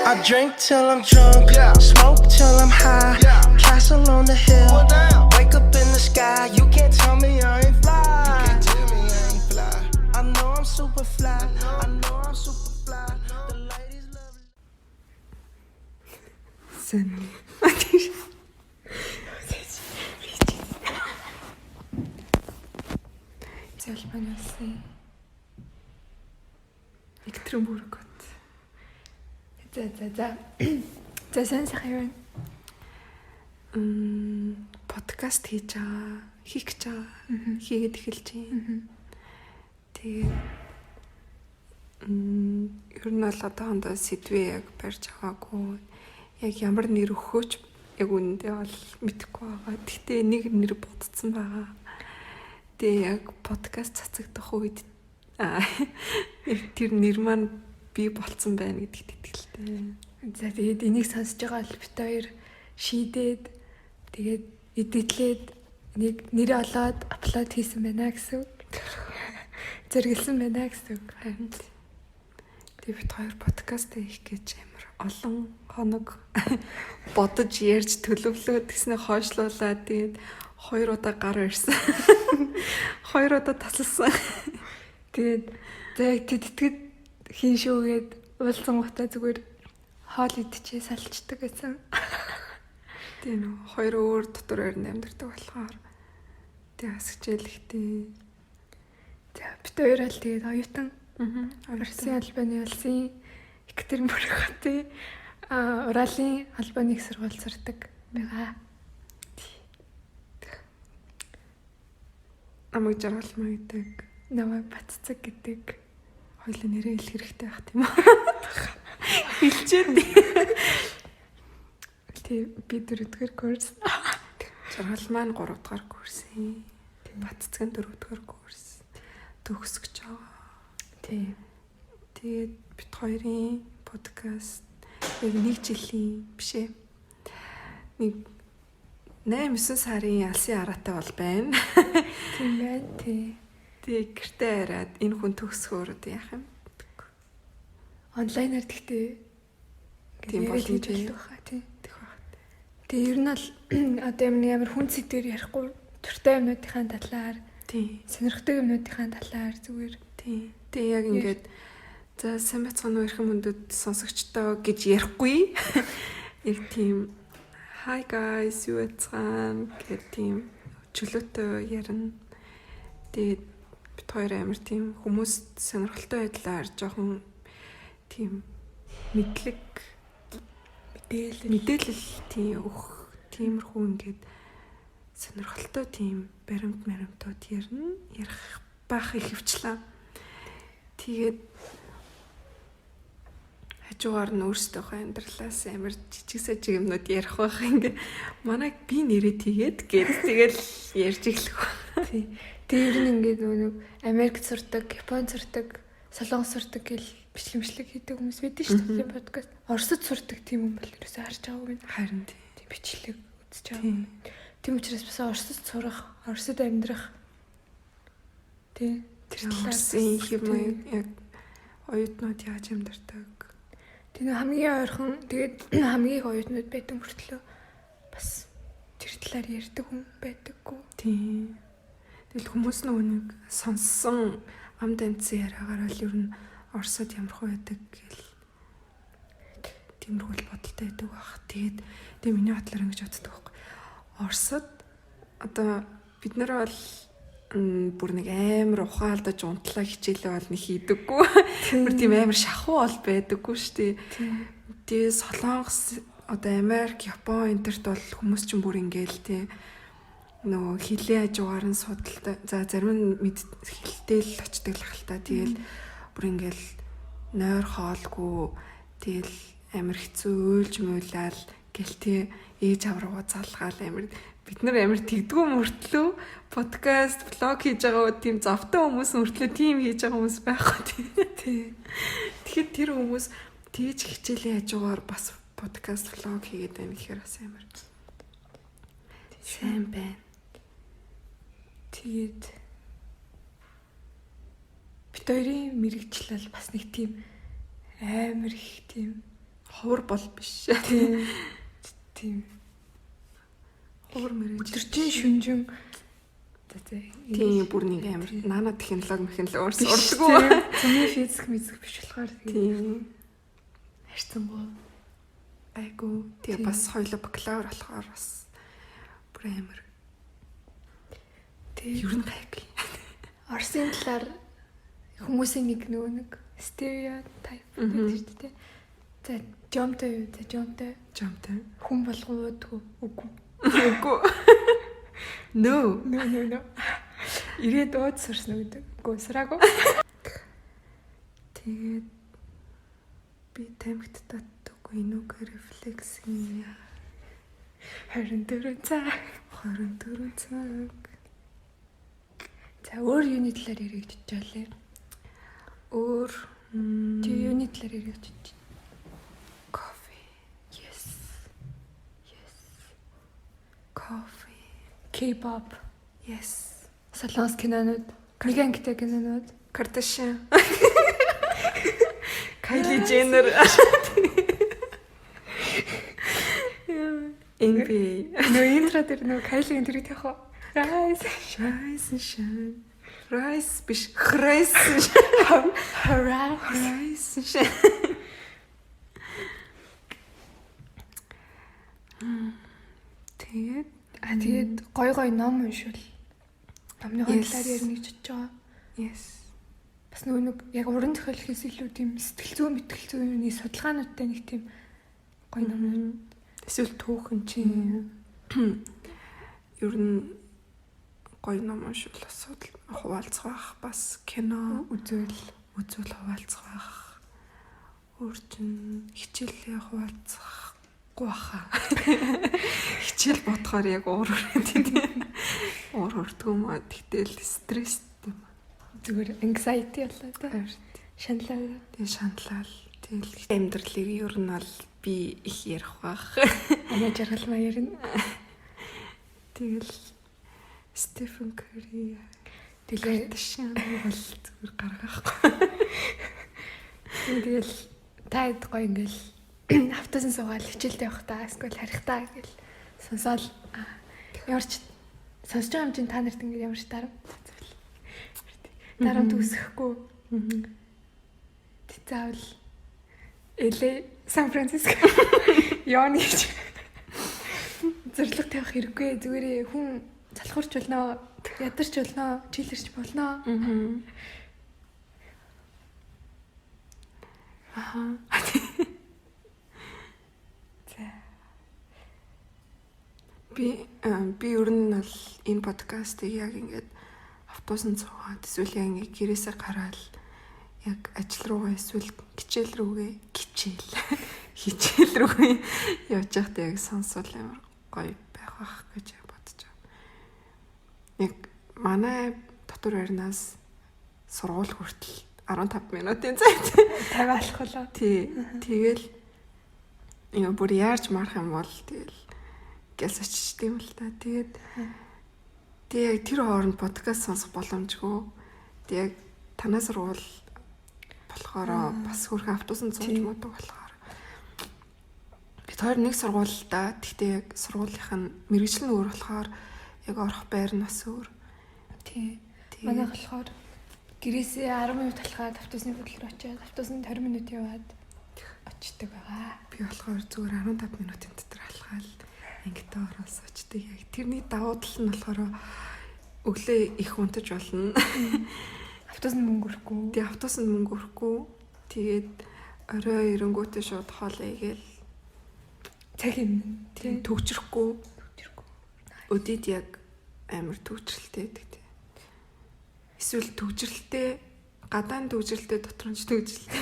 I drink till I'm drunk, smoke till I'm high. Castle on the hill, wake up in the sky. You can't tell me I ain't fly. I know I'm super fly. I know I'm super fly. The ladies love it. Залбанаас электрон бүргот. За сайн сайхан юу? Подкаст хийж байгаа, хийх гэж байгаа. Хийгээд эхэлж байна. Тэгээ ер нь бол одоохондоо сэдвээ яг барьж байгаагүй. Яг ямар нэр өгөхөөч яг үүндээ бол мэдэхгүй байгаа. Гэхдээ нэг нэр бодсон байгаа. Тэгээ яг подкаст цацагдах үед тэр нэр маань би болцсон байна гэдэгт итгэлтэй. За тэгээд энийг сонсож байгаа л бит хоёр шийдээд тэгээд эдитлээд нэг нэр олоод апплод хийсэн байна гэсэн үг. Зэрэглэсэн байна гэсэн үг. Тэгээд бит хоёр подкаст хийх гэж амар олон хоног бодож ярьж төлөвлөөд тэгснэ хойшлуулаад тэгээд 2 удаа гар ирсэн. 2 удаа тасалсан. Тэгээд яг тэтгэд хийн шүүгээд уулзсан гутаа зүгээр хоол идчихээ салчдаг гэсэн. Тэгээ нөө 2 өөр дотор ойрон амьдардаг болохоор тэгээ хасгичээл ихтэй. За бит хоёроо л тэгээд оюутан. Орсын албаны улсын Екатеринбург хотын Уралын албаны их сургууль сурдаг байгаа. Намайг жаргалмаа гэдэг. Намайг Батцаг гэдэг. Хоёулаа нэрээ хэлэх хэрэгтэй байх тийм үү? Хэлчихэд. Тэг би 4-р курс. Жаргал маань 3-р курс. Батцаг нь 4-р курс. Төгсгөж байгаа. Тэгээд бит хоёрын подкаст яг 1 жилийн биш ээ. Нэг 8-9 сарын алсын араатай бол байна. Тийм байна тий. Тэг гэртээ хараад энэ хүн төгсгөөрөө яах юм? Онлайнаар гэхдээ тийм бол хийж байгаа тий. Тэг ер нь л одоо ямар хүн сэдвэр ярихгүй туртай юмнуудынхаа талаар тий. Сонирхдаг юмнуудынхаа талаар зүгээр тий. Тэг яг ингээд за сайн бацгаана уу эрхэм хүндэд сонсогчдоо гэж ярихгүй. Яг тийм Hi guys, юу яцгаан гэх тийм чөлөөтэй ярина. Тэгээд бит хоёр амар тийм хүмүүст сонирхолтой байдлаар жоохон тийм мэдээлэл тийм өөх тиймэрхүү ингээд сонирхолтой тийм баримтууд ярих баах ихэвчлээ. Тэгээд хажуугаар нь өөрсдийнхөө амьдралаас амар жижиг сажиг юмнууд ярих байх ингээ манайг би нэрээ тэгээд ярьж эхлэх. Тий. Тэгээ ер нь ингээд нэг Америкт сурдаг, Японд сурдаг, Солонгос сурдаг гэл бичлэмжлэг хийдэг хүмүүс байдаг шүү дээ подкаст. Оросд сурдаг тийм хүн бол ерөөсөө харж байгаагүй. Харин тийм бичлэг үзэж байгаа. Тийм учраас бас Оросд сурах, Оросд амьдрах тий тэр талаарсан юм яг оюутнууд яаж амьдардаг. Тэгээ хамгийн ойрхон тэгээд хамгийн их оюутнууд байдаг мөртлөө бас тэр талаар ярьдаг хүн байдаггүй. Тийм. Тэгэл хүмүүс нэг сонссон ам данцын яриагаар л ер нь Оросд ямархуу байдаг гэл тиймэрхүү бодолтой байдаг баг. Тэгээд миний бодлоор ингэж боддог байхгүй. Оросд одоо бид нар бол бүр нэг амар ухаалдаж унтлаа хичээлээ бол нэг хийдэггүй. Бүр тийм амар шахуу бол байдаггүй шүү дээ. Тэгээ Солонгос одоо Америк, Япон энтерт бол хүмүүс ч бүр ингээл тий нөгөө хилээ хажуугаар нь судалтай. За зарим нь хилтэл очдог л ахaltaа. Тэгэл бүр ингээл нойр хоолгүй тэгэл амар хэцүү уйлж муулаад гэл тий ээж аврагуу залгаал амар бид нар амар тэгдгүү мөртлөө подкаст, влог хийж байгаа тийм завтай хүмүүс мөртлөө тийм хийж байгаа хүмүүс байхгүй тий. Тэгэхээр тэр хүмүүс тэгж хичээлийн хажуугаар бас подкаст, влог хийгээд байна гэхээр бас амар сайн байна. Тэгээд бит хоёрын мэрэгчлэл бас нэг тийм амар их тийм ховор бол биш. Тийм. Ховор мэрэж. Өдөржин шүнжин Тийм бүр нэг амар нано технологи урдггүй. Цөмийн физик мэзик биш болохоор Тийм. харьцангуй Айгу тэгээ бас хоёул бакалавр болохоор бас бүр амар. тэгээ Ер нь гайгүй. Орсын талаар хүмүүсийн нэг стереотип гэдэг шүү дээ. За жомтой юу? За Жамтай. хүн болгоодгүй үгүй. Үгүй. No. Ирээд ууд сурсан гэдэг. Үгүй сураагүй. Тэгээд би тамхит татдаггүй нүг рефлексийн 24 цаг. За өөр юуны талаар ярих гэж болоо. өөр Тэг юуны талаар ярих гэж байна? coffee. Yes. Coffee. K-pop, Yes. солонгос кинонууд, нэг ангитай кинонууд, Kardashian. Kylie Jenner. NBA. интро дээр Kylie энэ төрөйт яхаа. Rise and shine. Rise биш. Rise. Rise and shine. Тэгээд гой ном уншвал номны талаар ярих гэж бодож байгаа. Yes. Бас нэг яг уран зохиолхээс илүү тийм сэтгэл зүйн судалгаануудтай нэг тийм гой номууд. Эсвэл түүхэн чинь ер нь гоё ном уншвал асуудал хуваалцах бас кино үзүүл хуваалцах өөр чинь хичээлээ хуваалцахгүй баха. Хичээл бодохоор яг уур өртгөө маа тэгтэл стресс юм. Зүгээр anxiety болоо та. Шаналаа. Тэгээ шаналал тэгэл амьдралыг ер нь бол би их ярих бах. Ана жаргал маяр нь. Тэгэл Стефен Кюри Тэгээ ташаан бол зүгээр гаргахгүй. тэгэл таад гоё ингээл автосын суугаад хичээлдээ явах та эсвэл харих та гэл сонсоол ямарч сонсож байгаа юм чинь та нарт ингээд ямарч дарамт үсэхгүй. Тэцэвэл LA Сан Франциско яон гэж зөвлөг тавих хэрэггүй зүгээр хүн залхуурч болно, ядарч болно, чилэрч болно. Аха. Би ер нь бол энэ подкастыг яг ингээд автобусанд суугаад эсвэл яг ингээд гэрээсээ гараад яг ажил руугаа эсвэл хичээл рүүгээ явж байхдаа яг сонсвол амар гоё байх бах гэж бодож байна. Яг манай дотор байрнаас сургууль хүртэл 15 минутын зайд 50 алах болоо. Тий. Тэгэл ингээ бүр яарч марах юм бол тэгэл гэлс очичд юм л та. Тэгээд яг тэр хооронд подкаст сонсох боломжгүй. Тэг яг танаас сурвал болохоор бас хөрхөн автобусанд сууж муудаг болохоор бид хоёр нэг сургуультай. Гэхдээ яг сургуулийнх нь мэргэжил нь өөр болохоор яг орох байр нь бас өөр. Тий. Манай болохоор гэрээсээ 10 минут талхаад автобусны хөдөлгөөр очиад автобусанд 20 минут яваад очдөг байгаа. Би болохоор зүгээр 15 минутын дотор алхаал ангитай ороос очдөг. Яг тэрний давуу тал нь болохоор өглөө их унтаж болно. Автобусанд мөнгө өрөхгүй. Тэгээ автобусанд мөнгө өрөхгүй. Тэгээд орой эрэнгүүтээ шууд хоол игээл цаг юм. Тийм төвчрөхгүй. Өдөд яг амар төвчрэлтэй гэдэг. Эсвэл төвчрэлтэй гадаан төвчрэлтэй дотор нь төвчрэлтэй.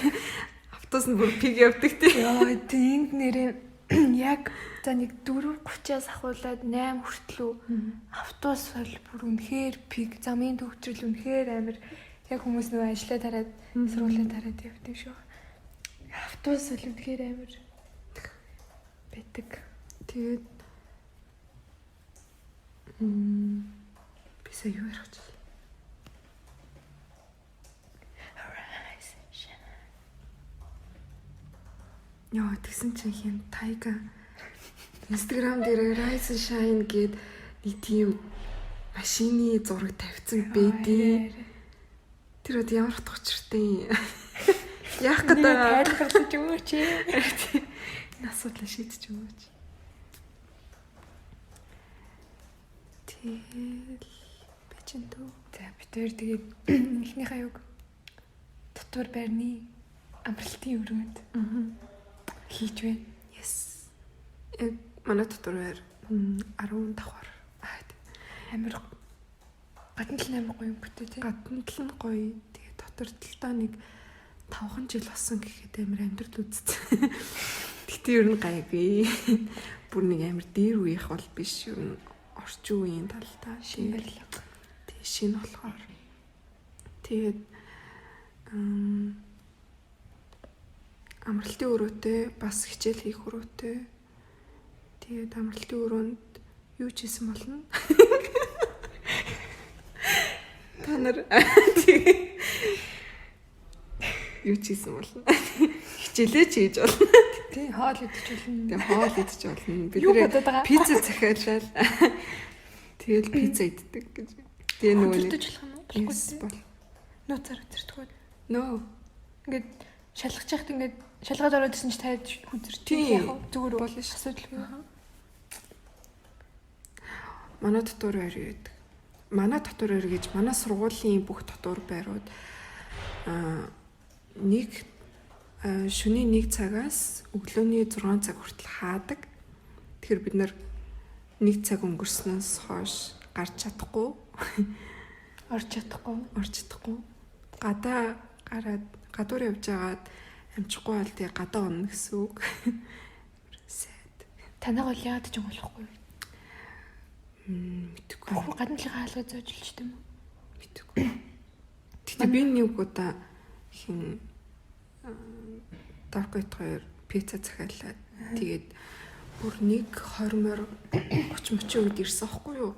Автобусанд бүр пиг явдаг тийм. Яа, тэнд нэрээ яг за нэг 4:30-аас ахуулаад 8 хүртэл автобус бол бүр үнэхээр пиг замын төвчрэл үнэхээр амар яг хүмүүс нөгөө ажиллаа тараад сургуулаа тараад явдаг шүү. Автобус бол үнэхээр амар байдаг. Тэгээд бисаа юу ярих гэж. Яа тэгсэн чинь хин Тайга Instagram дээр Rise and Shine гээд нэг тийм машины зураг тавьсан байдیں۔ Тэр үед ямар утгатай яах гэдэг тайлбарлаж өгөөч. энэ асуудлаа шийдэж өгөөч. Тэгэл бичэнтүү. За бид хоёр тэгээд эхнийхээ юг дотор байрны амралтын өрөөнд хийж байна. Yes. Манай дотор байр 10 давхар. Амир гадна л амар гоё бүтээ тий. Гадна л нь гоё. Тэгээ дотор талдаа нэг 5 жил болсон гэхэд амар амьдрал үзсэн. Гэтэ ер нь гайгүй. Бүр нэг амар дээр үеих бол биш ер нь орчин үеийн талдаа Шинэрлэг. Тэгээ шинэ болохоор тэгээд амралтын өрөөтэй бас хичээл хийх өрөөтэй. Тэгээд амралтын өрөөнд юу ч хийсэн болно. Та нар юу ч хийсэн болно. Хичээлээ ч хийж болно. Тий, хоол идэж болно. Тэгээ хоол идэж болно. Бид Юу бодоод байгаа? пицца захиалал. Тэгэл пицца иддэг гэж. Тэгээ нөгөө нэг Өдөртөж болох юм уу? бол. Нууцаар өдөртгөө. Нөө. Ингээд шалгаж яхад ингээд шалгаад ороод ирсэн чи таад хүзэр. Тий. Яг зүгээр Болно болно асуудалгүй. Манай дотор байр юу гэдэг. Манай дотор байр гэж манай сургуулийн бүх дотор байрууд нэг шөнийн 1 цагаас өглөөний 6 цаг хүртэл хаадаг. Тэгэхээр бид нар 1 цаг өнгөрснөөс хойш гарч чадахгүй, Орж чадахгүй. Гадаа гараад гадуур явж байгаад амжихгүй бол тэгээ гадаа унах гэсэн үг. Сайд. Танайг бол яагаад ч онгойлохгүй. Мэдгүй. Гаднaalынхаа хаалгаа зөөжилч тийм үү? Мэдгүй. Тэгтээ би нэг удаа хин давгайтгаар пицца захиалаад тэгээд бүр 1:20 30 үед ирсэн аахгүй юу.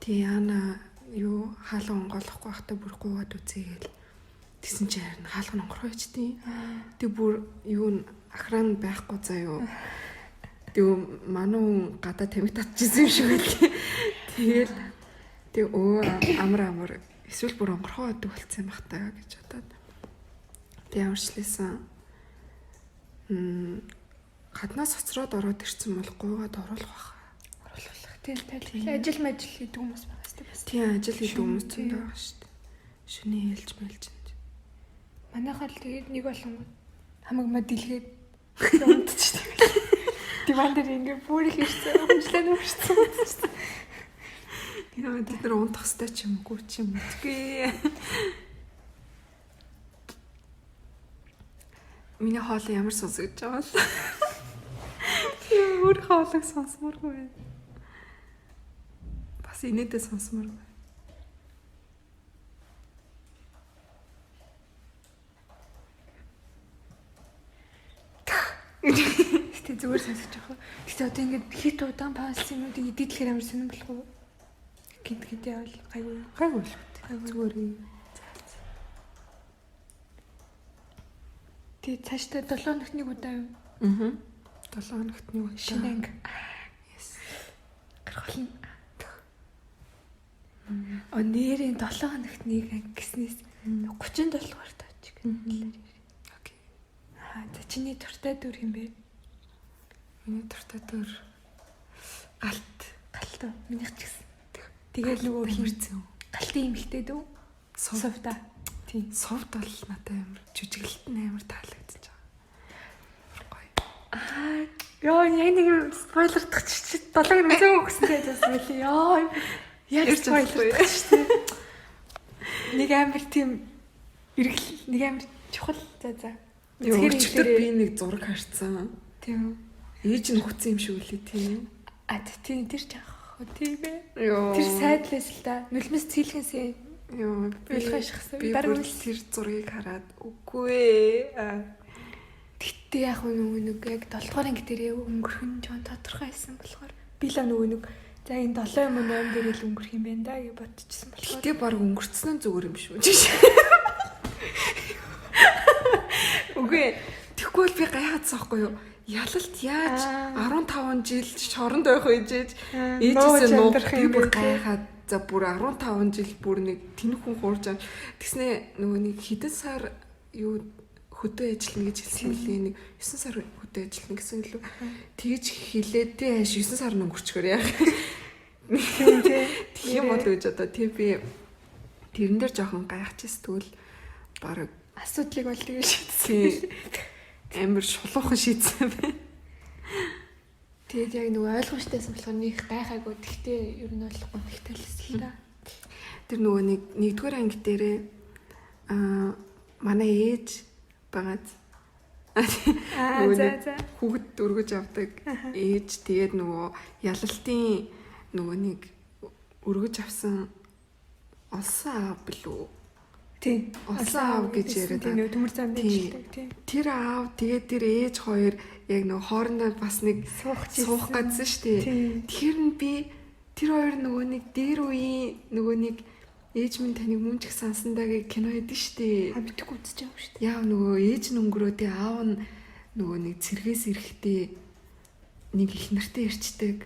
Тэгээ яана юу хаалга онгойлохгүй байхдаа бүр гуугаад үзээгээл тэгсэн чинь харин хаалга нь онгорхоо ичтэй. Тэг бүр юу ахраа байхгүй заа юу. Тэг манай гадаа тамиг татчихсан юм шиг байлээ. Тэгэл тэг амар эсвэл бүр онгорхоо байдаг болсон юм бах таа гэж бодоод. Тэг ямарчлээсэн гаднаас хоцроод ороод ирсэн бол гуугаад оруулах баха. Тийм тайлбар. Ажил хийдэг хүмүүс байгаа шүү дээ. Тийм ажил хийдэг хүмүүс ч байгаа шүү дээ. Шөнийн хэлж мэлжинд. Манайхаа л тэгээд нэг болонгод хамагмаа дэлгээд унтчихдаг. Диван дээр ингээ бүр их ирсэн. Хэмжлээ нүрсэн. Яа бид нар унтах хэвээр ч юм уу ч юм үгүй. Миний хоол ямар сонсогдож байгаа л. Өөр хоолыг сонсморгүй байна. Бас инээдээ сонсморгүй. Гэтэ зүгээр сонсож байгаа. Гэтэ одоо ингээд хит удаан паус юмуудыг идэхлээр амар сонирн болох уу? Гинт явал гайгүй. Гайгүй л зүгээр юм. Тэгээ цаашдаа 7 хоногт нэг удаа юу? 7 хоногт нэг удаа. Шинэ анги. Yes. Гаргална. Нэрийн 7 хоногт нэг анги гэснээс 37 дугаар таач гэнэ. Окей. За чиний дуртай дүр юм бэ? Миний дуртай дүр галт. Минийх ч гэсэн. Тэгээд нөгөө хэмэрсэн. Галтын эмхтэй дүү? Совда. Тийм. Совд бол надад амар жүжиглэлт нь амар таалагдчих. Гоё. Яа, яг нэг спойлердах чи 7 мөсөн өгсөнтэй байсан байли. Яа. Яг спойлердах чи. Нэг амар тийм эргэл нэг амар чухал за. Өчигдөр би нэг зураг харсан. Тийм. Ээж нь хүцсэн юм шиг үлээ тийм. Тийм тэр ч яах вэ тийм ээ. Тэр сайдлээс л да. Нулимс цэглэнсэн. Юу ойлгохшихсан. Би бүр тэр зургийг хараад үгүй ээ. Гэтэ яг нэг яг 7 дугаар анги дээр өнгөрөх нь жоон тодорхой байсан болохоор би л нөгөө нэг за энэ 7 юм 8 дээр л өнгөрөх юм байна да гэж бодчихсон болохоор. Гэтэ баг өнгөрцсөн нь зүгээр юм шүү. Үгүй. Тэгэхгүй бол би гайхаадсан байхгүй юу? Ялалт яаж 15 жил шоронд байх үежээж ээжээсээ нуух би бүр гайхаад за бүр 15 жил бүр нэг тэнхэн хуурж байгаа. Тэгснэ нөгөө нэг хэдэн сар юу хөдөө ажиллана гэж хэлсэн лээ нэг 9 сар хөдөө ажиллана гэсэн лөө. Тэгж хэлээд тэ ааш 9 сар өнгөрчгөр яах. Тийм бол гэж одоо тий би тэрэн дээр жоохон гайхчихс тэгвэл баг асуудлыг болдгийг шийдсэн. Амар шулуухан шийдсэн байна. Тэгээд яг нөгөө ойлгомжтойсэн болохоор нэг гайхаагүй. Тэгтээ ер нь бол гонхтой л эсэл та. Тэр нөгөө нэгдүгээр анги дээрээ манай ээж багаад хүүхэд өргөж авдаг ээж тэгээд нөгөө ялалтын нөгөө нэг өргөж авсан олсон аав билүү. Тийм. Олсон аав гэж яриад байгаа. Төмөр зам дэжлдэг тийм. Тэр аав тэгээд тэр ээж хоёр яг нөгөө хоорондоо бас нэг суух гадсан шүү дээ. Тэр нь би тэр хоёр нөгөө нэг дээр үеийн нөгөө нэг ээж минь таныг мөн ч их сансандагийн кино хийдэж шүү дээ. Битггүй үзэж байгаа шүү дээ. Яа нөгөө ээж нь өнгөрөөдөө аав нь нөгөө нэг цэргээс ирэхдээ нэг их нартаа ирчдэг.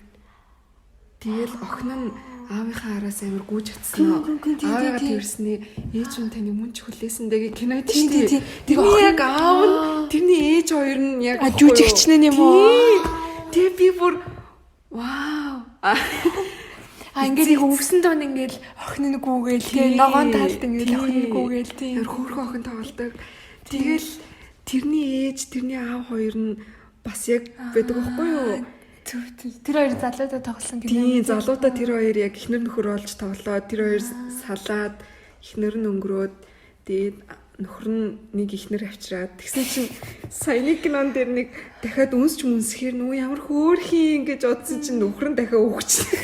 Тэгэл охин нь аавынхаа араас амар гүйж утсан. Аавыгаа тэрсний ээж нь таныг мөн ч хүлээсэндээ кино хийдэж шүү дээ. Тэр яг аав нь тэрний ээж хоёр нь яг жүжигчнэн юм уу? Тэгээ би бүр вау. Ингээд өвсөн доон ингээд охин нэг гүүгээл тэгээ ногоон талд ингээд охин нэг гүүгээл тийм хөөрхөн охин тоглодог. Тэгэл тэрний ээж тэрний аав хоёр нь бас яг байдаг байхгүй юу? Тэр хоёр залуудаа тоглосон гэдэг. Тийм залуудаа тэр хоёр яг эхнэр нөхөр болж тоглоод тэр хоёр салаад эхнэр нь өнгөрөөд тэгээд нөхөр нь нэг эхнэр авчираад тэгсэн чинь саяны кинон дээр нэг дахиад үнсч мүнсэхэр нүү ямар хөөрхий ингэж удсан чинь нөхөр нь дахиад өгчлээ.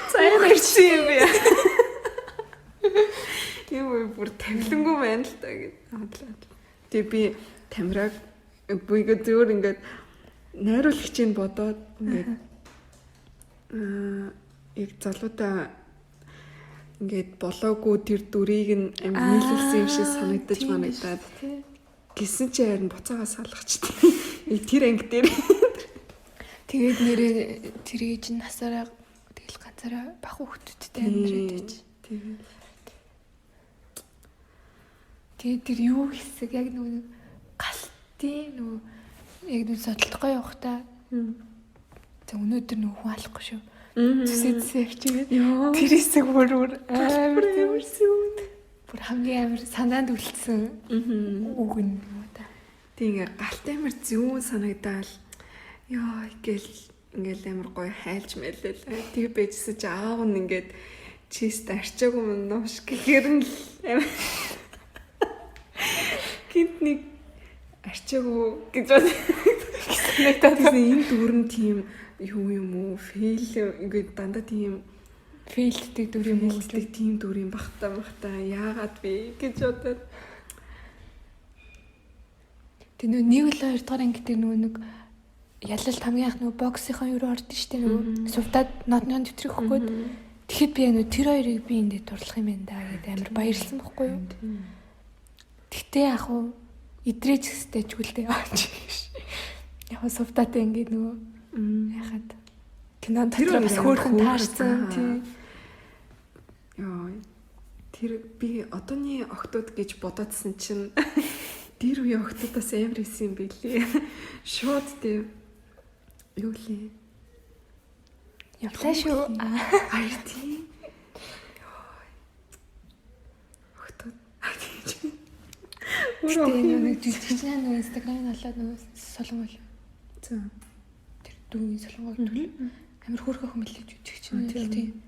Цай хэрсэн юм яа. Тийм бүр тавилангүй байна л та гэж бодлоо. Тэгээ би тамираг бүйгээ зөөр ингээд найруулагчийг бодоод ингээд яг залуудаа ингээд болоогүй тэр дүрийг нь амар нийлүүлсэн юм шиг санагдаж манагдаад гисэн чи харин буцаагаа салгачтай. Тэр анги дээр тэгээд нэрээ тэр ээж нь насаараа тэгэл ганцаараа бах хүүхдүүдтэй амьдраад байж. Тэгээд тэр юу хэсэг яг нөгөө галтын нөгөө яг нэг судалдахгүй явахдаа за өнөөдөр нөгөө хүн алахгүй шүү. Зүсэдсээ хичээгээд тэр хэсэг бүр амар тэмэрсэн. Бүр хамгийн амар санаанд үлдсэн үг нь юм да. Тэгээ галт амар зүүн санагдаал ёо ингээл амар гоё хайлж мэлээ. Тэгээ бэжсэн чи аав нь ингээд чист арчаагүй юм нууш гэхэр нь амар гинт нэг арчаагүй гэж бодсон. Энэ дүр нь тийм юу юм уу? Фейл ингээд дандаа тийм фейлддэг дүр юм уу? Тийм дүр юм бахтаа яагаад вэ гэж бодоод. Тэ нэг л хоёр дахь анги дээр нэг ялалт хамгийн анх нөгөө боксынхаа юу ордон штэ нөгөө сувдаад нотны дэвтрэх хөгөөд тэгэхэд би нөгөө тэр хоёрыг би эндээ дурлах юм байна да гэдэг амар баярлсан байхгүй юу? Тэгтээ яг уу идрээч гэстэй ч үлдээ авч. Яг сувдаад ингээд нөгөө яхад кинон дотор бас хөөрхөн таарсан тийм. Яа тэр би одооний охтууд гэж бодоодсэн чинь тэр үе охтуудаас амар исэн юм билээ. Шууд тийм юу лээ. Явлаа шүү. Ай тийм. Охтууд. Өөрөө нэг жижигчнээ нэг Instagram-ыг олоод нэг солонгол. За. Тэр дүүний солонгол төрөл амар хөөрхөн хүмүүлээ жижигчнээ тийм.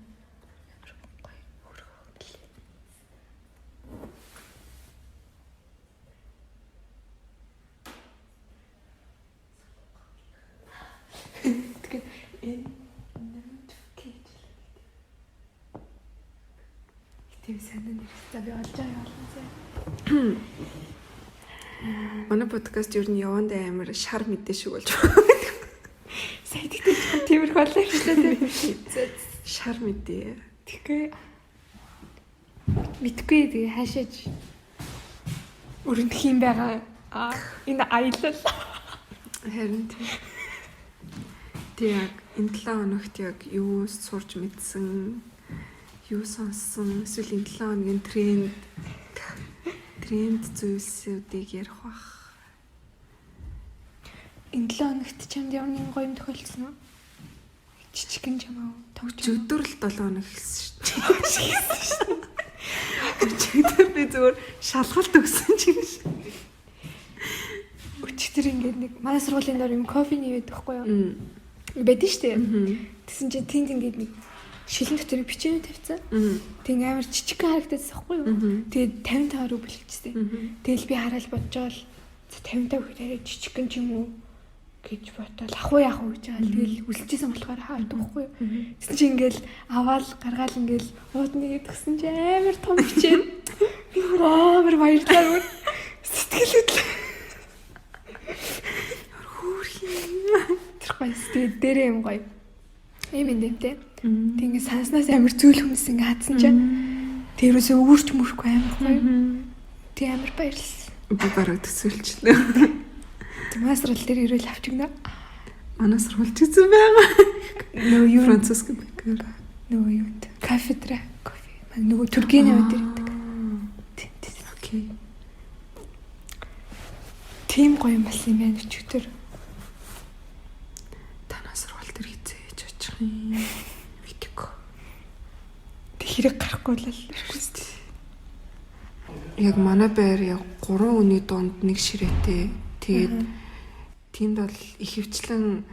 Амар гоё хөөрхөн хүмүүлээ. Тэгэхээр энэ тийм санаа нэрстэй би олж байгаа юм. Манай подкаст юу н явандаа амар шар мэдээ шиг болж байна. Сайн тэгтээ тиймэрхүү болоо шүү дээ. Шар мэдээ. Тэгэхээр Мэдгүй тэгээ хаашаач өрөндөх юм байгаа. Энэ аялал. Харин тийм. Тэг яг энэ 7 хоногт яг юу сурч мэдсэн, юу сонссон, эсвэл энэ 7 хоногийн тренд зүйлсүүдийг ярих бах. Энэ 7 хоногт чамд ямар нэгэн гоё юм тохиолдсон уу? Жижигэн ч юм уу? Өдөр л 7 хоног хэлсэн шүү дээ. Өчигдөр би зүгээр шалгалт өгсөн ч юм шиг. Өчигдөр ингээд нэг манай сургуулийн дор юм кофе нээвэд байхгүй юу? Бэдэн штэ. Тэсэн чинь тэнд ингээд нэг шилэн дотор бичээ тавьцсан. Тэг амар жижиг харагдчихсан байхгүй юу? Тэгээд 55 руу бэлгэжсэн. Тэгэл би хараад бодож байгаа л 55 гэхээр жижигэн ч юм уу гэж бодоод ах уу гэж байгаа. Тэгэл үлчээсэн болохоор хаардаг байхгүй юу? Тэсэн чинь ингээд аваад гаргаал ингээд уудныг идсэн чинь амар том бичээ. Би амар баярлалаа. Сэтгэл хөдлөө. Тэр гоё тэгээд дээрээ юм гоё. Ийм юм дэмтэй. Тэгээд санснаас амар зүйл хүмүүс ингээ хатсан чинь тэрөөсөө өгөрч мөрөхгүй амар гоё. Тэг амар баярлсан. Би бараг төсөөлчлээ. Тэг масрал дээр ирэл авчигнаа. Манай сургуульч үзэн байгаа. Нөгөө юу Французск бэкер. нөгөө юу кафедра кофе. Нөгөө Туркийн яваад ирдэг. Окей. Тийм гоё юм болсон юм байна өчигдөр. Тэр хизээж очих юм. Мэдээгүй. Тэг хэрэг гарахгүй л ирэхгүй. Яг манай байр яг 3 өний донд нэг ширээтэй. Тэгээд тэнд бол их хвчлэн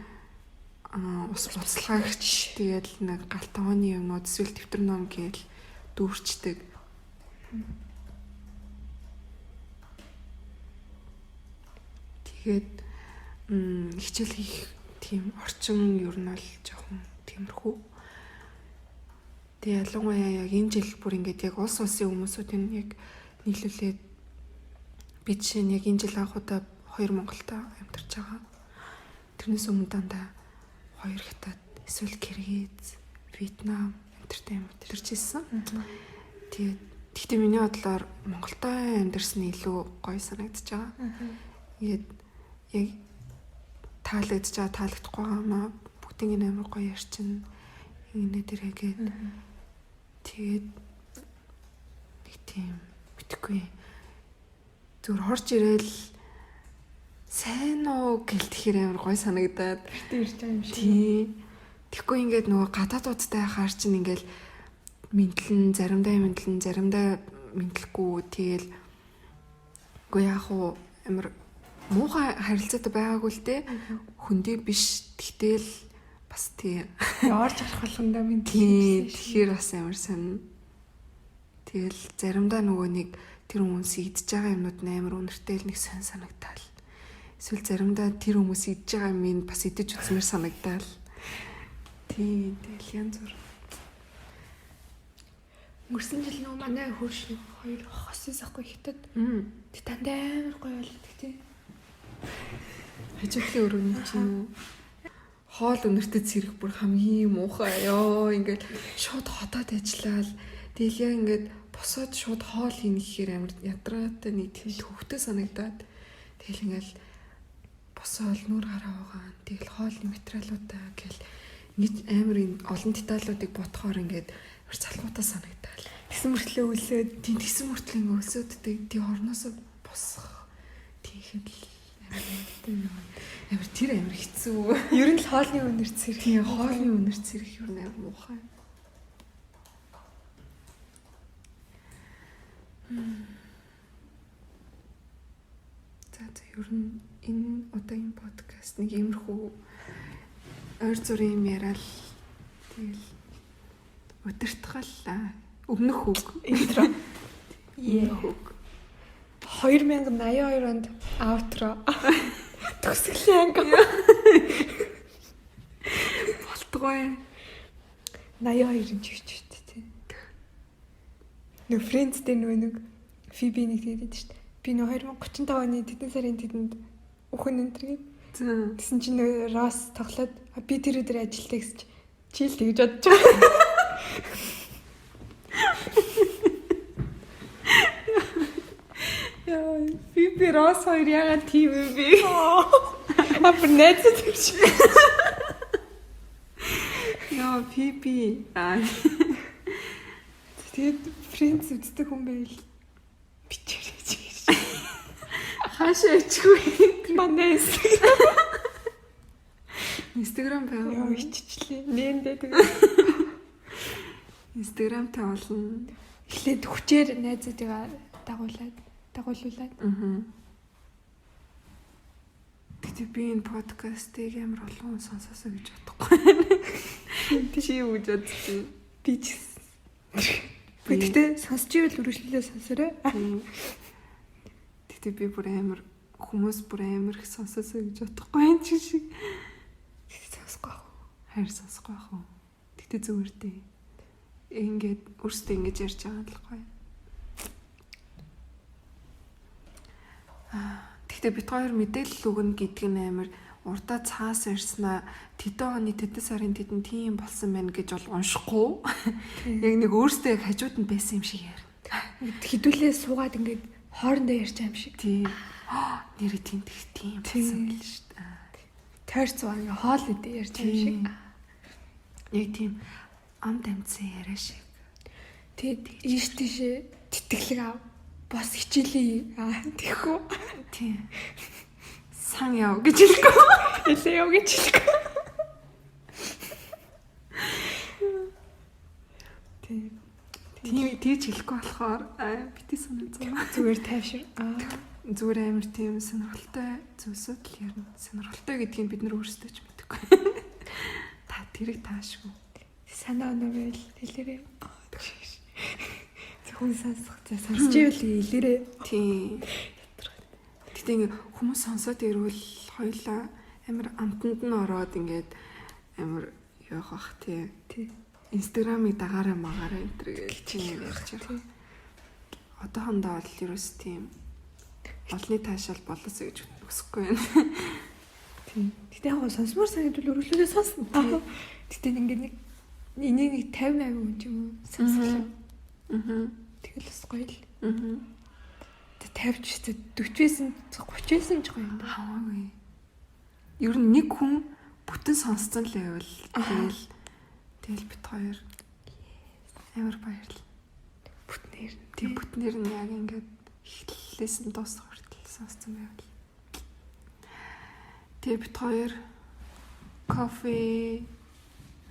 ус буцалгаагч тэгээд нэг галтгооны юмнууд эсвэл дэвтэр ном гээл дүүрчдэг. Тэгээд хичээл хийх тийм орчин ер нь бол жоохон тиймэрхүү. Тэгээ ялангуяа яг энэ жил бүр ингээд яг улсын хүмүүсүүдийн яг нийлүүлээд би жишээ нь яг энэ жил анхудаа 2 Монголд амьдарч байгаа. Тэрнээс өмнө дандаа 2 Хятад, эсвэл Киргиз, Вьетнам амьдартай юм амьдарч ирсэн. Тэгэхдээ миний бодлоор Монголдоо амьдарсан нь илүү гоё санагдаж байгаа. Тэгээд яг таалагдж байгаа таалагдахгүй байгаа бүгдийн амар гоё ярьчин ингэ дээрээгээд тэгээд нэг тийм битгүй зүгээр хорж ирээл сайн уу гэлтэхээр амар гоё санагдаад ирж байгаа юм шиг. Тэгэхгүй ингээд нөгөө гадаадуудтай хаар чинь ингээл мэдлэн заримдаа мэдлэхгүй тэгэл үгүй яах уу амар муухай харилцаатай байгаагүй л дээ. Хүндий биш. Тэгтэл бас тий орж гарах болгондоо минь тэгэхээр бас амар сонь. Тэгэл заримдаа нөгөө нэг тэр хүмүүс идж байгаа юмнууд амар үнэртэй л нэг сонь санагдаал. Эсвэл заримдаа тэр хүмүүс идж байгаа юм бас идэж үзмээр санагдаал. Тий тэгэл янз бүр. Өнгөрсөн жил нөгөө манай хөрш 2 хосээс ахгүй хятад. Тэг дандаа амар гоё болдог тий. Хажуудлын өрөөний чинь хоол өнөртөд зэрэг бүр хамгийн муухай ёо ингээд шууд хотоод ажиллаад тэгэл яг ингээд босоод шууд хоол хийнэ гэхээр амар ядраатай нэг тийм төвхтэй санагдаад тэгэл ингээд босоод нүур гараа угаан тэгэл хоолны материалуудаа гэл ингэж амар олон деталуудыг бодохоор ингээд амар залхуутай санагдаал. Тэсэн мөртлөө өлсөөд тэсэн мөртлөө ингээд өлсөөдтэй тий орноосоо босох тийхэд амар тэр амар хэцүү. Ер нь л хоолны үнэр зэрэг. Тийм хоолны үнэр зэрэг ер нь амар муухай. За ер нь энэ удаагийн подкаст нэг иймэрхүү ойр зүрийн юм яриад тэгэл өдөртгөл өмнөх үг интро. 2082 онд аутро төгсгөлийн анги болтгой 82-ын чивч тий. Нөө Френдстэй нэг Фиби нэг тэгээд шүү дээ. Би нөө 2035 оны тэдэн сарын тэдэнд өхөн өнтрийг тэгсэн чинь нөө Росс тоглоод би тэр өдөр ажилтаа гэсэн чи л тэгж бодож байгаа. Би Рос хоёр ягаад тийм юм бэ? Апер найзад юм шиг. Яа, би. Тэгээд Friends үздэг хүн байл. Бичээрэй чи. Хаашаа ичгүй. Манай Instagram байв. яа иччлээ. Нээндээ тэгээд Instagram-тай болно. эхлээд хүчээр найзуудыгаа дагуулуулаад. Тэгтээ би энэ подкастыг амар олон хүн сонсоосоо гэж бодохгүй. Чи юу гэж бодчих вэ? Би ч гэхдээ сонсч ивэл үргэлжлүүлээ сонсорой. Тэгтээ би бүр амар хүмүүс бүр амар их сонсоосоо гэж бодохгүй юм чи шиг. Сонсохгүй ах. Хайр сонсохгүй ах уу. Тэгтээ зүгээр дээ. Ингээд өөртөө ингэж ярьж байгаа л гоё. Тэгтээ бид хоёр мэдээлэл өгнө гэдг нь амар урдаа цаас ирснаа тэдэн оны тэдэн сарын тэдэн тийм болсон байна гэж бол уншихгүй. Яг нэг өөртөө яг хажууд нь байсан юм шиг ярина. Хідүүлээ суугаад ингээд хоорондоо ярьж байгаа юм шиг. Тийм. Нэр тийм болсон л шүү дээ. Тойрц байгаа ингээ хоол үдээ ярьж байгаа юм шиг. Яг тийм амд амтсан яриа шиг. Тэгээд ийш тийшээ тэтгэлэг ав. Бос хичээлээ тэгэхгүй. Тийм. Сан яв гэж хэлэхгүй. Хэлээ яв гэж хэлэхгүй. Тийм тийж хэлэхгүй болохоор бити санаа зүгээр тайвшир. Зүгээр амар тийм сонирхолтой зүйлсүүд л ярина. Сонирхолтой гэдгийг бид нар өөрсдөө ч мэдэхгүй. Та тэрийг таашгүй. Санаа оноо хэлээрээ. Зөвхөн сонсч ивэл хэлээрээ. Тийм. Гэтэ ингээ хүмүүс сонсоод ирвэл хоёлаа амар амтанд нь ороод ингээд амар явах бах тий. Инстаграмыг дагаараа магаараа энэ гэж ярьж байгаа. Одоохондоо л ерөөс тийм олны таашаал болоосоо гэж үсэхгүй байна. Тийм. Гэтэ яг сонсмоор санагдвал өргөлөөс сонсно. Гэтэ ингээд нэг энийг 50% хүн ч юм уу сонсголоо. Тэгэл бас гоё л. Тэ 50 ч 40-ээс 30-ээс ч гоё юм да. Хамаагүй. Ер нь нэг хүн бүтэн сонсцсон л байвал тэгэл бит хоёр амар баярлал. Бүтнээр. Тийм бүтнээр нь яг ингээд эхлэлээс нь дуусах хүртэл сонсцсон байвал. Тэгээ бит хоёр кофе,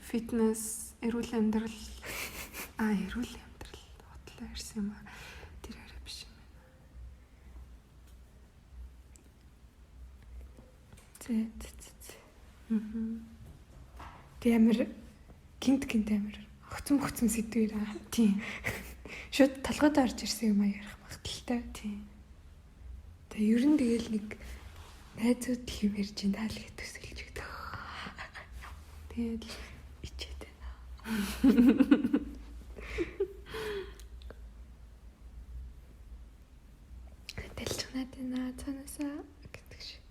фитнес, эрүүл амьдрал эрүүл амьдрал бодлоо ирсэн юм аа. Тэр арай биш юм байна. Тэ амар гинт амар огцом сэдвэр аа. Тийм. Шууд толгойд орж ирсэн юм аа ярих магадaltaй. Тийм. Тэгээ ер нь тэгэл нэг найзууд юм ярьж ин таал гэж төсөлж өгдөг. Тэгээд ичээд байна. Дэлчнаад байна цаанасаа гэдэг шиг.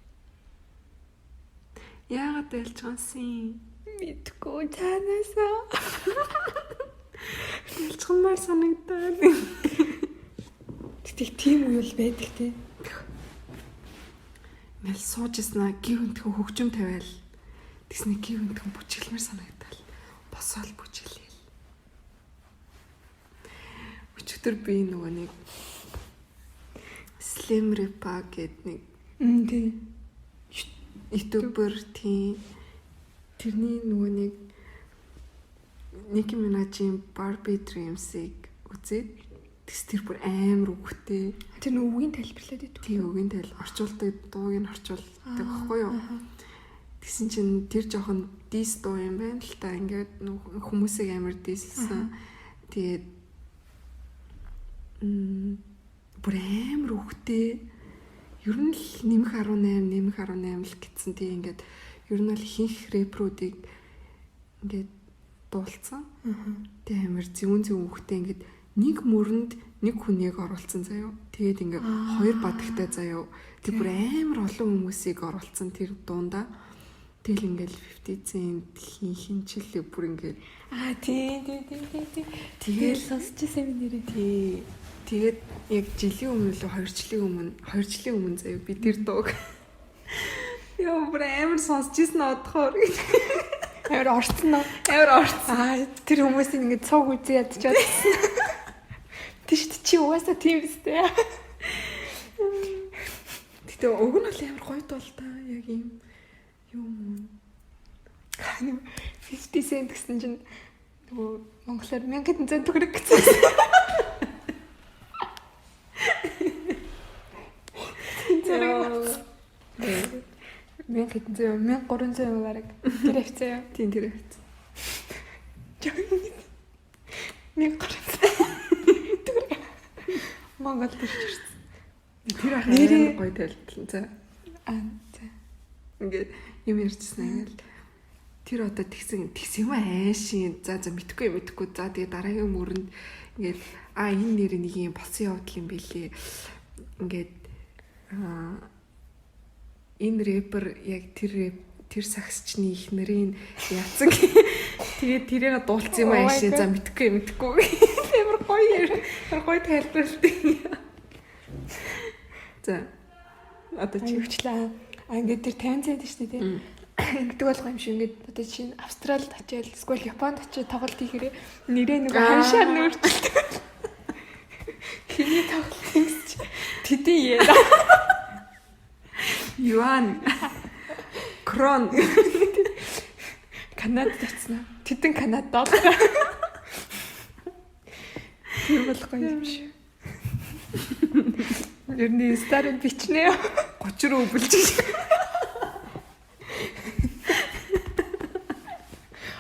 яагаад дэлчгансан? Мэдгүй цаанасаа. Дэлчганмаар санагдаад. Тэгтээ тийм үйл байдаг тий. Мэл сууж иснаа гівэнтхэн хөгжим тавиал. Тэсний гівэнтхэн бүжиглмэр санагдал. Босоол бүжиглээл. Өчигдөр би нөгөө нэг Slim Repa гэдэг нэг тий. ютубер тий. Тэрний нөгөө нэг Nicki Minaj-ийн Barbie Dreams-ийг үзээд тэр бүр амар үгтэй. Тэр нөгөө үгийн тайлбарлаад идэв. Тий үгийн орчуулдаг дууг нь орчуулдаг байхгүй юу? Тэгсэн чинь тэр жоохон дис дуу юм байна л та. Ингээд хүмүүсийг амар дислсэн. Тэгээд бүр амар үгтэй. Ер нь л нэмэх 18 л гэсэн тий ингээд ер нь л ихэнх рэпруудыг ингээд дуулцсан. Тэгээ амар зүүн үгтэй ингээд нэг мөрөнд нэг хүнийг оруулсан заяо. Тэгээд ингээ хоёр бадагтай заяо. Тэг бүр амар олон хүмүүсийг оруулсан тэр дуунда. Тэгэл ингээл 50 Cent хинчилээ бүр ингээ тий. Тэгэл сонсчихсан юм нэрээ. тий. Тэгээд яг жилийн өмнө л 2 жилийн өмнө заяа би тэр дууг яа бүр амар сонсч ирсэн одохоор Амар орцсон уу? амар орцсон. Тэр хүмүүсийн ингэ цог үзээ ядчихад. Тийш чи угаасаа тийм үстэй. Гэтэ уг нь бол амар гоё дуу л та яг юм. 50 cent гэсэн чинь нөгөө монголоор 1000 төгрөг гэсэн. Зэрэг 1300 бараг тэр авцаа. Тийм тэр хэвчээ. 1300 төгрөг. Монгол төрчихсэн. Тэр ах амар гоё тайлбарлан за. За. Ингээд юм ярьчихсан ингээл тэр одоо тэгсэн юм аашийн за мэдхгүй. За тэгээ дараагийн мөрөнд ингээд энэ нэр нэг юм болсон явдал юм билээ. Ингээд энэ рэпер яг тэр сагсчны их нэрийн яцсан. Тэгээд тэрийг дуулсан юм аашийн за мэдхгүй. Амар гоё тайлбарлалт. За одоо чи хөвчлээ. Ингээд тэр 50 цент шүү дээ тийм. Ингэдэг болох юм шиг ингээд одоо чинь Австралид очиад эсвэл Японд очиад тоглолт хийхэрээ нэрээ нэг ханшаар нүүрчтэй. Хиний тоглолт юмсч тэдий яа. Юан крон Канадад очсон. Тэдэн Канадад. Тэр болохгүй юм шиг. Ерний старын бичнэ 30 руу бүлж.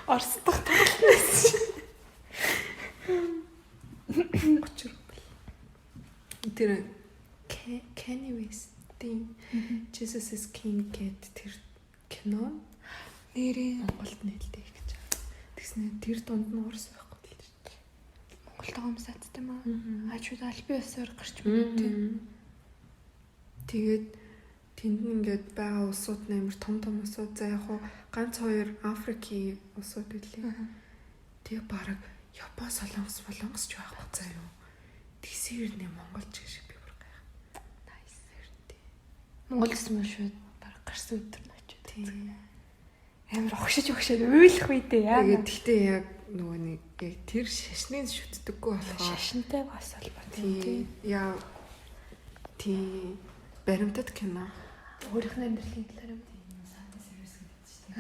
Орсдох тоглолт. 30 рубль. Тэр Kanye West-ийн Jesus is King гэд тэр кино нэрээ Монголд нээлттэй гэж байна. Тэгснэ тэр дунд нь орс байхгүй л шүү дээ. Монголд гомсаадтай маа. Ачууд албан ёсоор гарч байна. Тэгээд тэнд ингээд байгаа улсууд нээр том улсууд за яг ганц 2 Африкийн улсууд билээ. Тэгээ баг Япон солонгос ч байх бацаа юу. Тэгсээр нэ монголч шиг би бүр гайх. Nice эрдээ. Монгол гэсэн юм шүү. Баг гарсан өдөр нь очив. Тийм. Амар огшиж уйлах үедээ яа. Тэгээд гэхдээ яг нөгөө нэг яг тэр шашныг шүтдэггүй болохоор шашинтай бас холбоотой. Тийм. Яа тийм баримтат кино. Өөрийнх нь амьдралын талаар юм. Санта сервис гэдэг чинь.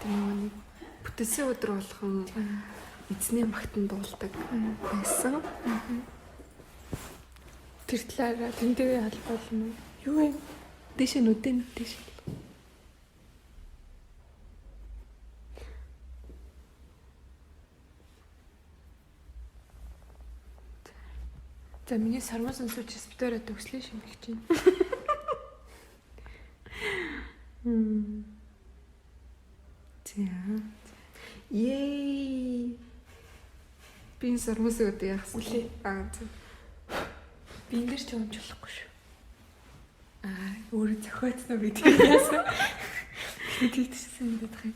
Тийм. Бүтээсэн өдөр болгон эзний магтан дуулдаг байсан. Тэр талаараа тэмдэгтэй холбоолно уу? Юу вэ? Дэш нүдэн дэш. За миний сармаас сонсож спитөрөө төгслөө шимгэж чинь. Тийм. Yay! Би сармаас өдөө яахсан. Үлээ. За. Би ингэж ч өмчлөхгүй шүү. Өөрөө зохиоцсон би тийм яасан. Тэгтсэн гэдэг юм.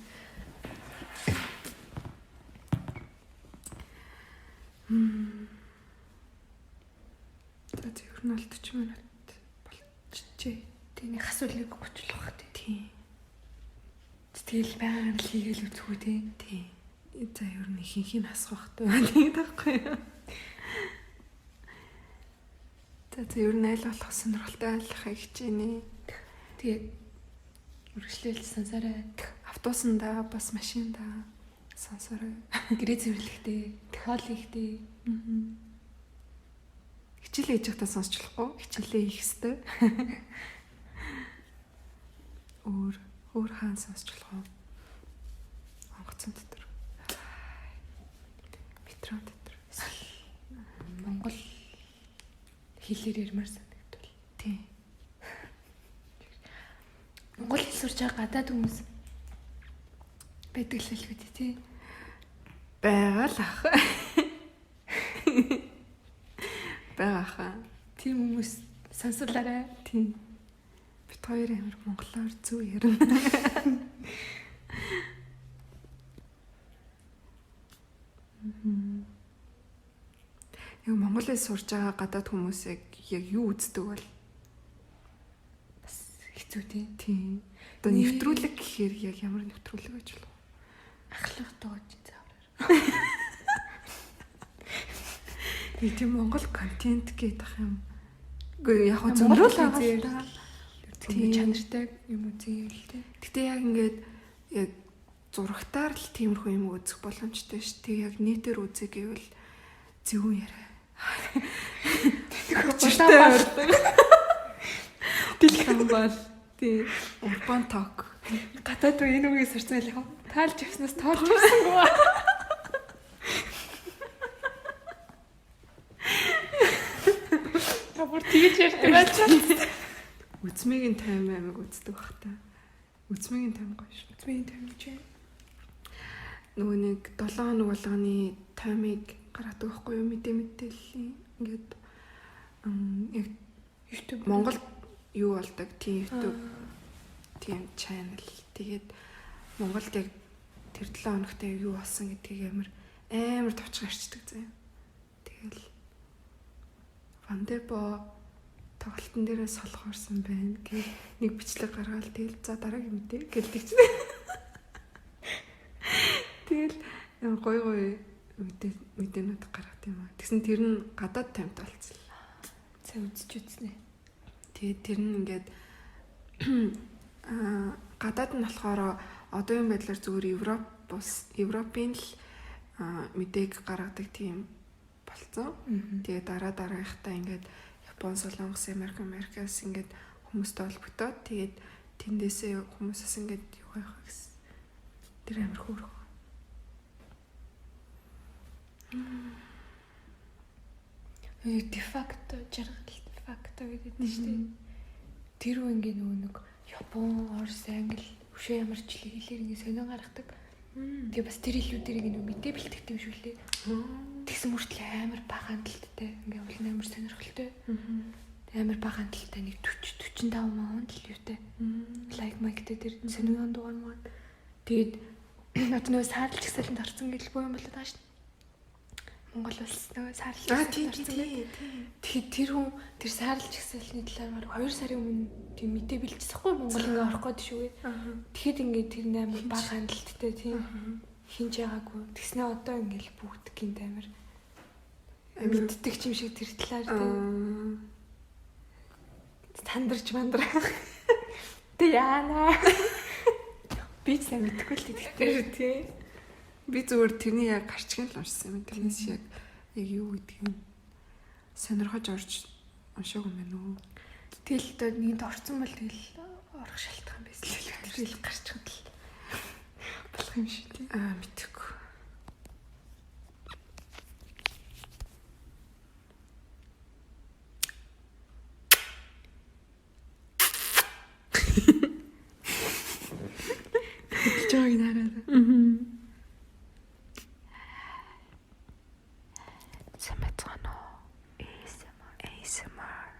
За зөвхөн 40 минут болчихжээ. Тэний хасуулыг гочлох байх тийм. Тэгэл байгаан л хийгээл үзгүй тийм. За ер нь ихэнх нь хасах хэрэгтэй таахгүй юу? За ер нь аль болох сонирхолтой айлахыг хичээнэ. Тэгээд үргэлжлэл сансараа автобусанда бас машинда сансараа гэрээ цэвэрлэхдээ хоол хийхдээ хичээл хийж байхдаа сонсч болохгүй. Хичээлээ хийх ёстой. Өөр хаан сонсч болох уу? Онгоцон дотор. Метро дотор. Монгол хэлээр ярмаар санагдвал. Тийм. Монгол хэл сурч байгаа гадаад хүмүүс байдаг л хэлбэт тий. Байгаа л ах. Байгаа. Тийм хүмүүс сонсуулаарай. Тийм. Бид хоёр амир монголоор зөв ярина. Яг Монголын сурж байгаа гадаад хүмүүс яг юу үздэг бол Хэцүү тийм. Одоо нэвтрүүлэг гэхээр яг ямар нэвтрүүлэг гэж болов? ахлах дууж заавар. Тийм Монгол контент гэдэг юм. Үгүй яг зөндөл байгаа л да. Тийм чанартай юм үзье л дээ. Гэтэ яг ингээд яг зурагтаар л тиймэрхүү юм үзэх боломжтой шүү дээ. Яг нийтээр үзье гэвэл зөвүүн яриа. Дэлгэн бол тий урбан ток. Гадаад руу энэ үгийг сурсан байх юм. Таалж явснаас тоолж явсангүй. Бүр тэгж ярьдаг байж. Үзмийн тайм амиг үздэг бах та. Үзмийн тайм гоё шүү. Үзмийн тайм гэж. Нөгөө нэг 7 хоног болгоны таймыг гаргадаг байхгүй юу? Мэдээллийн ингээд яг YouTube Монгол юу болдог тийм YouTube тийм channel. Тэгээд Монголд яг тэр 7 хоногт юу болсон гэдгийг амар товчхон арчдаг заяа. Тэгэл Вандебо тоглолтын дээрээ солихорсон байна гэх нэг бичлэг гаргаад тэгэл за дараагийн мэдээ гэлдэг чинь. Тэгэл гоё мэдээнүүд гаргад юм аа. Тэгсэн тэр нь гадаад таймт болцсон. Цаа үзэж үзнэ. Тэгээд тэр нь ингээд гадаад нь болохоор одоогийн байдлаар зүгээр Европын л мэдээг гаргадаг тийм болцсон. Тэгээд дараагийнхтаа ингээд Япон, Солонгос, Америкаас ингээд хүмүүстэй холбогдоод тэгээд тэндээсээ хүмүүсээс ингээд юу яах гэсэн. Тэр амар хөөрхөн. Дефакто жаргал дефакто гэдэг нь шүү дээ. Тэр үе ингээ нэг Япон, Орос, Англи өшөө ямар ч хэлээр ингээ сонио гаргадаг. Тэгээ бас тэр хэлүүдээр ингээ мэдээ бэлтгэдэг юм шүү лээ. Тэгсэн мөртлөө амар бага хандлттай ингээ уул амар сонирхолтой. Амар бага хандлттай нэг 40 45 маун л юутай. Лайк майктэй тэр сонион дугаар маань. Тэгээд одоо нөгөө саарлж гисэлэнд орсон гэл боо юм болоо тааш. Монгол улс нөгөө саарлж гисэлэнд орсон. Тэгэхээр тэр хүн тэр саарлж гисэлний талаар 2 сарын өмнө тийм мэдээ бэлдчихсэхгүй Монгол ингээ орох гээд шүү. Тэгэхэд ингээ тэр амар бага хандлттай тийм хинж байгаагүй. Тэгснэ одоо ингээл бүгд гинт амар мэддэг юм шиг тэр талаар тийм тандарч мандраа. Тэ яана. Би сайн мэдгүй л тэгтэр тий. Би зүгээр тэрний яг гарчгийн л уншсан юм. Тэрнээс яг юу гэдгийг сонирхож орж уншаагүй юм байна уу? Тэгэл одоо нэгэнд орсон бол тэгэл орох шалтгаан байсан л тэгэл гарчхад л болох юм шиг тий. Мэдээгүй. Жог нараад. Самцано. ASMR.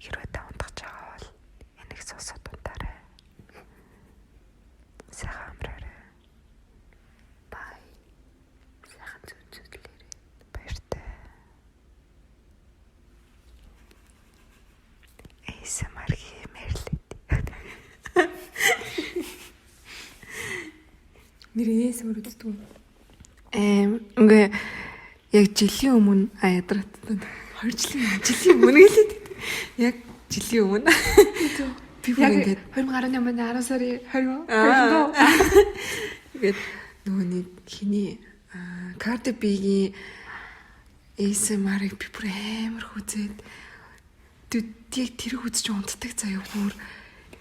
Хэрвээ та унтах байгаа бол энийг сонсоод унтаарай. Сайхан амраарай. Бай. Сайхан зүтгэлээрээ баяртай. ASMR хэмэрлээ. Нэрээс мөр үздэг. Ингээ яг жилийн өмнө ядраад 2 жилийн өмнө гэлээд яг жилийн өмнө би бүр ингээд 2018 оны 10 сарын 20 ингээд нөгөө нэг хиний Cardi B-гийн ASMR-ыг би бүр амар хүзээд яг тэр үзэж унтдаг заяа бүр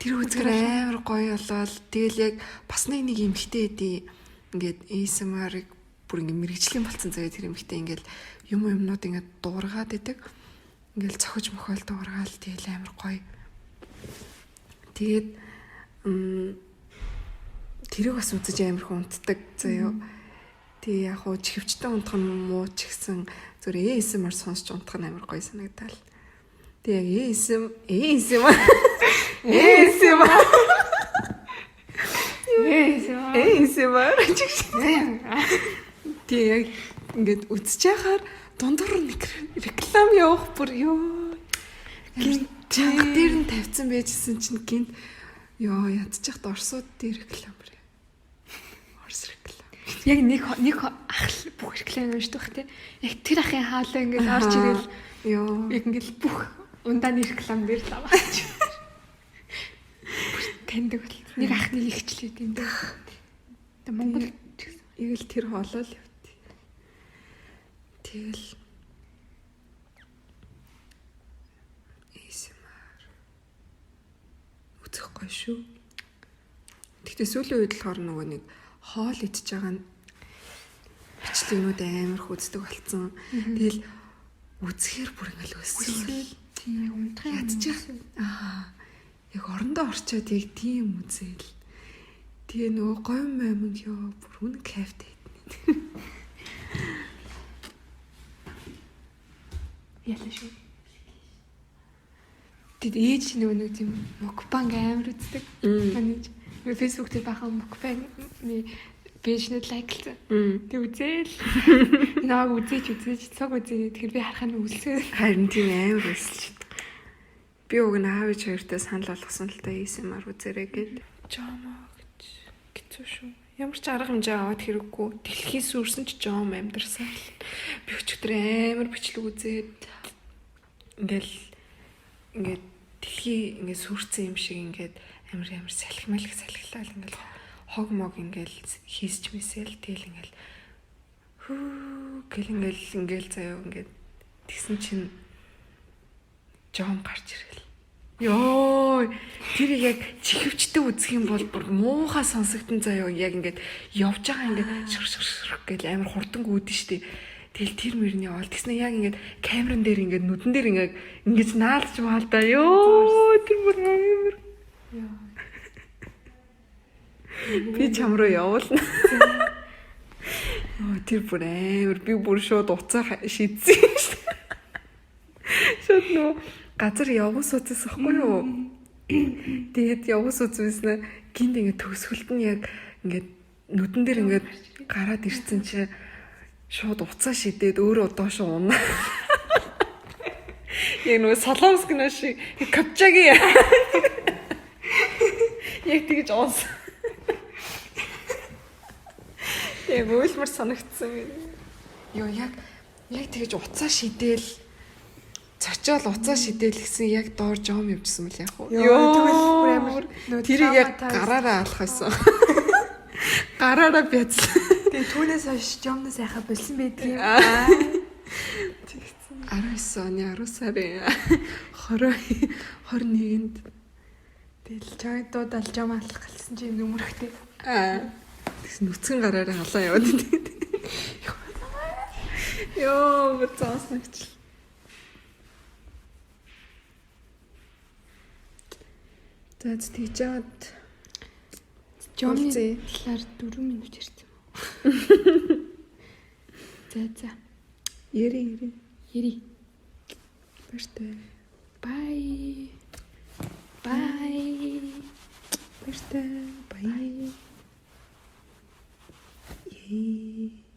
тэр үзгээр амар гоё болол тэгэл яг бас нэг эмхтэй эдий ингээд ASMR-ыг бүр ингээд мэрэгжлийн болсон заяа тэр эмхтэй ингээд юмнууд ингээд дуургаад идэг ингээд цохиж мохол дуургаал тэгэл амар гоё тэгээд тэрийг бас үзэж амар их унтдаг заяа тэгээ яг хуу чихвчтэй унтах нь муу ч гэсэн зүгээр ASMR сонсч унтах нь амар гоё санагдал тэгээ ASMR тий яг ингээд үзэж яхаар дундуур нэг реклам явах бүр ёо. Гинт чанга дээр нь тавьсан байжсэн чинь гинт ёо ядчих дорсууд дээр реклам бэр. Орс реклам. Яг нэг ах бүх реклам уншдаг бах тий. Яг тэр ахын хаалаа ингээд орж ирэл ёо. яг ингээд бүх ундааны реклам дээр л аваач. Таньдаг бол нэг ахны ихчлээ тийм дээ. Тэ Монгол яг л тэр хоолоо л явт. Тэгэл ASMR үзэхгүй шүү. Тэгтээ сүүлийн үед болохоор нөгөө нэг хоол идчихэж байгаа нь бичлэгнүүд амар хүздэг болсон. Тэгэл үзэхээр бүр ингээл өссөн. тийм унтах Ядчих. Яг орондоо орчоод яг тийм үзэл. Тэгээ нөгөө говь мамиг ёо бүр үн кайфтай хэдэн. ялаа шүү. Тэд ээж нөгөө тийм мукбанг амар үздэг. Манайж Facebook дээр бахан мукбанг пэйжнэд лайклсан. Тэг үзээл. Нааг үзээж цаг үзээ. Тэгэхээр би харахаа үлсээ. Харин тийм амар өсөлч. Би уг нь аав ээж хоёртой санал болгосон л да ASMR үзэрэй гэд. Жомоо гэж хэцүү шүү. Ямар ч арга хэмжээ аваад хэрэггүй. Дэлхийс үрсэн ч жом амьдарсан. Би өчигдөр амар бичлэг үзээд ингээд дэлхий ингээд сүрцэн юм шиг ингээд амар салхималхлал ингээд хог мог ингээд хийсч мэсэл тэгэл ингээд хүү гэл ингээд заяа ингээд тэгсэн чинь жом гарч ирэл. Йоо тэр яг чихвчтэй үзэх юм бол бүр муухай сонсогдсон заяа яг ингээд явж байгаа ингээд шүр гэл амар хурдан гүйдэн штий. Тэгэл тэр мөрний оол тэгснэ яг ингээд камерын дээр ингээд нүдэн дээр ингээд наалж маалдаа. Йоо тэр бүр амар. Би чам руу явуулна. Оо тэр бүр амар би бүр шууд уцаа шийдсэн шүү. Шууд нөө газар явган сууцсан байхгүй юу? Тэгээд явган сууцсан гинт ингээд төгсгөлт нь яг ингээд нүдэн дээр ингээд гараад ирсэн чи шууд уцаа шидээд өөрөө доошо унаа. Яг нөгөө Солонгоскны шиг капчаги. Яг тэгж уус. Яг үйлмэр санагдсан юм. Йоо яг тэгж уцаа шидэл цочоол уцаа шидэл гэсэн яг доор жом явжсан мэл яг уу. Йоо тэгвэл бүр амар тэрийг яг гараараа алах байсан. Гараараа бяцлаа. Тэгээ түүнээс хойш жомноос яхаа болсон байдгийг. 19 оны 10 сарын 21-нд тэгэл чойдууд ал жом алах гэлсэн чи нүмерхтэй. Тэгс нүцгэн гараараа халаа яваад байдаг. Йоо бацаас нэгч. Тэд тийчээд жомны талаар 4 минут ярьсан. За. Яри. Баштай. Bye. Баштай. Bye. Yay.